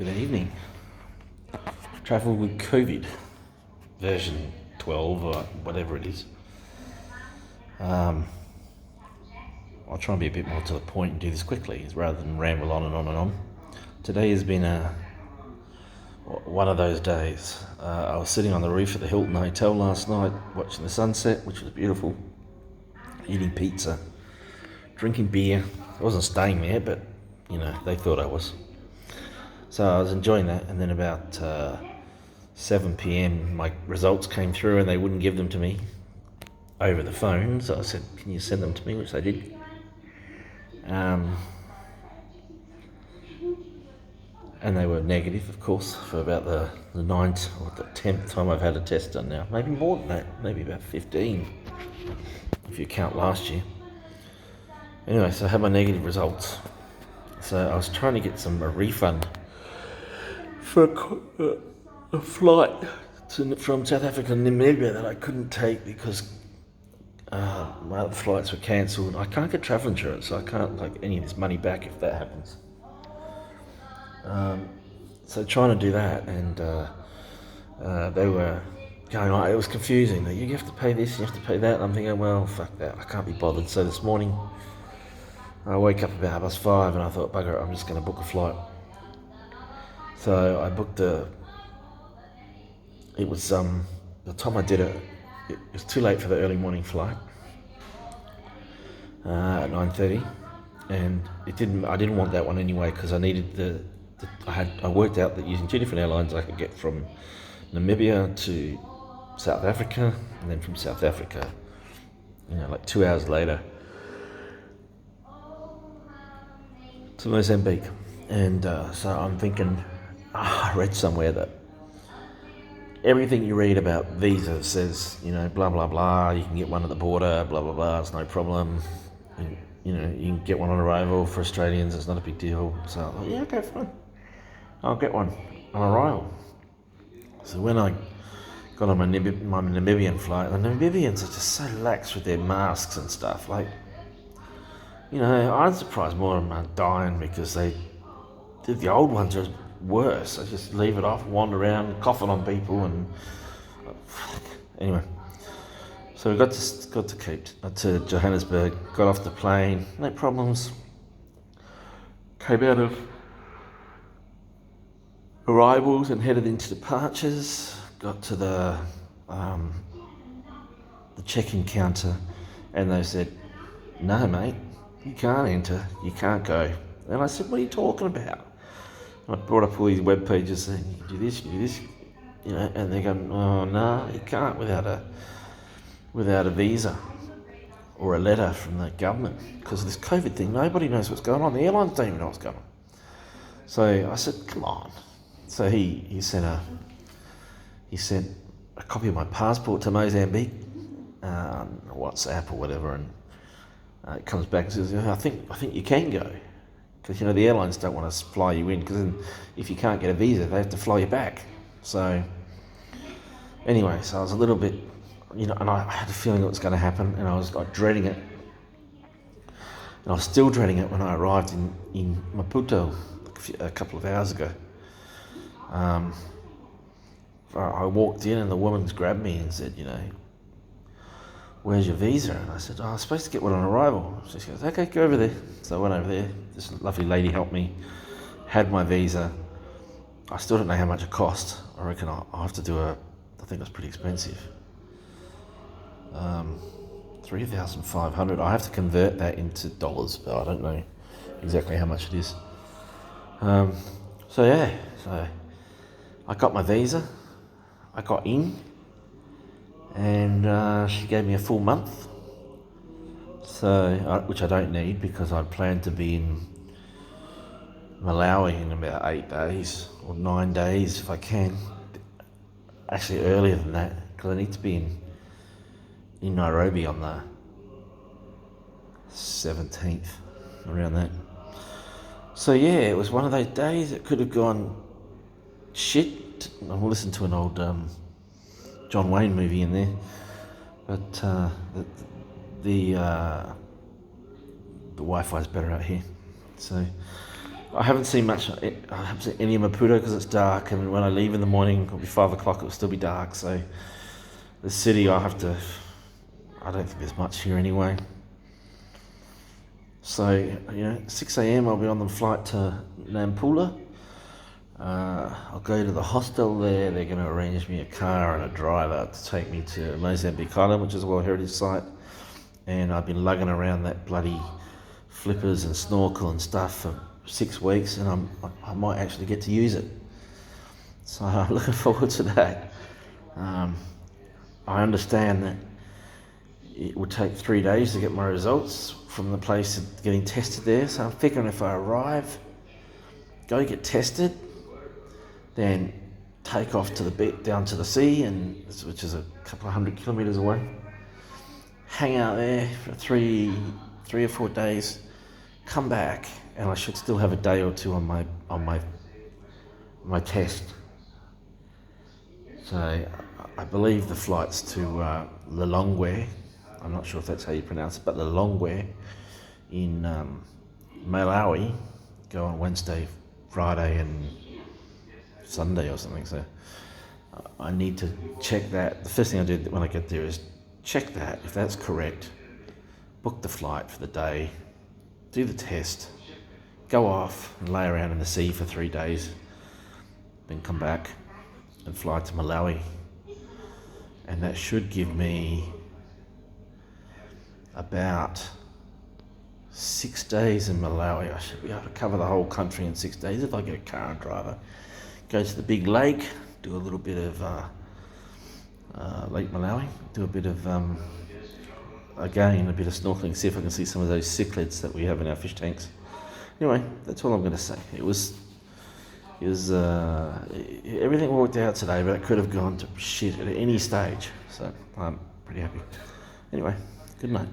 Good evening. Travel with COVID, version 12 or whatever it is. I'll try and be a bit more to the point and do this quickly rather than ramble on and on and on. Today has been one of those days. I was sitting on the roof at the Hilton Hotel last night watching the sunset, which was beautiful, eating pizza, drinking beer. I wasn't staying there, but they thought I was. So I was enjoying that, and then about 7 p.m. my results came through and they wouldn't give them to me over the phone, so I said, can you send them to me, which they did. And they were negative, of course, for about the 9th or the 10th time I've had a test done now. Maybe more than that, maybe about 15, if you count last year. Anyway, so I had my negative results. So I was trying to get a refund for a flight from South Africa to Namibia that I couldn't take because my other flights were cancelled. I can't get travel insurance, so I can't take any of this money back if that happens. So trying to do that, and they were going on. It was confusing. You have to pay this, you have to pay that. And I'm thinking, well, fuck that. I can't be bothered. So this morning, I woke up about 5:30, and I thought, bugger it, I'm just going to book a flight. So I booked it was, the time I did it was too late for the early morning flight at 9:30, and I didn't want that one anyway because I needed I worked out that using two different airlines I could get from Namibia to South Africa, and then from South Africa, like 2 hours later, to Mozambique. And so I'm thinking, I read somewhere that everything you read about visas says, blah, blah, blah, you can get one at the border, blah, blah, blah, it's no problem. And, you can get one on arrival for Australians, it's not a big deal. So I thought, yeah, okay, fine. I'll get one on arrival. So when I got on my Namibian flight, the Namibians are just so lax with their masks and stuff. I'm surprised more of them are dying because the old ones are worse. They just leave it off, wander around, coughing on people, and anyway. So we got to Cape to Johannesburg. Got off the plane, no problems. Came out of arrivals and headed into departures. Got to the check-in counter, and they said, "No, mate, you can't enter. You can't go." And I said, "What are you talking about?" I brought up all these web pages saying, you can do this, and they're going, "Oh, no, you can't without a visa or a letter from the government because of this COVID thing. Nobody knows what's going on. The airlines don't even know what's going on." So I said, "Come on." So he sent a copy of my passport to Mozambique, WhatsApp or whatever, and it comes back and says, I think you can go. Because, the airlines don't want to fly you in, because then if you can't get a visa, they have to fly you back. So, anyway, so I was a little bit, and I had a feeling it was going to happen, and I was dreading it. And I was still dreading it when I arrived in Maputo a couple of hours ago. I walked in and the woman grabbed me and said, "Where's your visa?" And I said, "I was supposed to get one on arrival." So she goes, "Okay, go over there." So I went over there. This lovely lady helped me, had my visa. I still don't know how much it cost. I reckon I'll have to I think it was pretty expensive. 3,500. I have to convert that into dollars, but I don't know exactly how much it is. So I got my visa. I got in. And she gave me a full month, which I don't need because I'd planned to be in Malawi in about 8 days or 9 days if I can. Actually, earlier than that because I need to be in Nairobi on the 17th, around that. So it was one of those days that could have gone shit. I'll listen to an old John Wayne movie in there, but the Wi-Fi is better out here. So I haven't seen much. I haven't seen any of Maputo because it's dark, and when I leave in the morning, it'll be 5 o'clock. It'll still be dark. So the city, I have to. I don't think there's much here anyway. So 6 a.m. I'll be on the flight to Nampula. I'll go to the hostel there. They're going to arrange me a car and a driver to take me to Mozambique Island, which is a World Heritage Site. And I've been lugging around that bloody flippers and snorkel and stuff for 6 weeks, and I might actually get to use it. So I'm looking forward to that. I understand that it would take 3 days to get my results from the place of getting tested there. So I'm figuring if I arrive, go get tested, then take off to the bit down to the sea, which is a couple of 100 kilometres away. Hang out there for three or 4 days, come back, and I should still have a day or two on my test. So I believe the flights to Lilongwe, I'm not sure if that's how you pronounce it, but Lilongwe in Malawi go on Wednesday, Friday, and Sunday or something. So I need to check that. The first thing I do when I get there is check that. If that's correct, book the flight for the day, do the test, go off and lay around in the sea for 3 days, then come back and fly to Malawi. And that should give me about 6 days in Malawi. I should be able to cover the whole country in 6 days if I get a car and driver. Go to the big lake, do a little bit of Lake Malawi, do a bit of again a bit of snorkeling, see if I can see some of those cichlids that we have in our fish tanks. Anyway, that's all I'm going to say. It was everything worked out today, but it could have gone to shit at any stage. So I'm pretty happy. Anyway, good night.